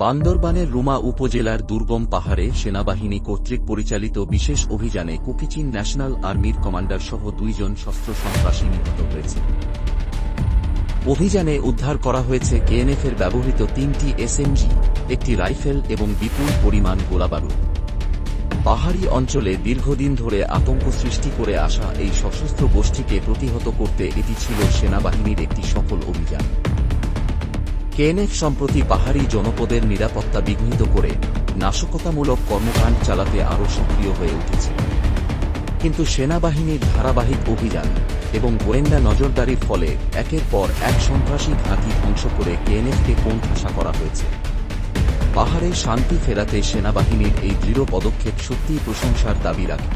বান্দরবানের রুমা উপজেলার দুর্গম পাহাড়ে সেনাবাহিনী কর্তৃক পরিচালিত বিশেষ অভিযানে কুকিচিন ন্যাশনাল আর্মির কমান্ডার সহ 2 জন সশস্ত্র সন্ত্রাসী নিহত হয়েছে। অভিযানে উদ্ধার করা হয়েছে কেএনএফের ব্যবহৃত 3টি এসএমজি, একটি রাইফেল এবং বিপুল পরিমাণ গোলাবারুদ। পাহাড়ি অঞ্চলে দীর্ঘদিন ধরে আতঙ্ক সৃষ্টি করে আসা এই সশস্ত্র গোষ্ঠীকে প্রতিহত করতে এটি ছিল সেনাবাহিনীর একটি সফল অভিযান। কেএনএফ সম্প্রতি পাহাড়ি জনপদের নিরাপত্তা বিঘ্নিত করে নাশকতামূলক কর্মকাণ্ড চালাতে আরও সক্রিয় হয়ে উঠেছে। কিন্তু সেনাবাহিনীর ধারাবাহিক অভিযান এবং গোয়েন্দা নজরদারির ফলে একের পর এক সন্ত্রাসী ঘাঁটি ধ্বংস করে কেএনএফকে কোণঠাসা করা হয়েছে। পাহাড়ে শান্তি ফেরাতে সেনাবাহিনীর এই দৃঢ় পদক্ষেপ সত্যিই প্রশংসার দাবি রাখে।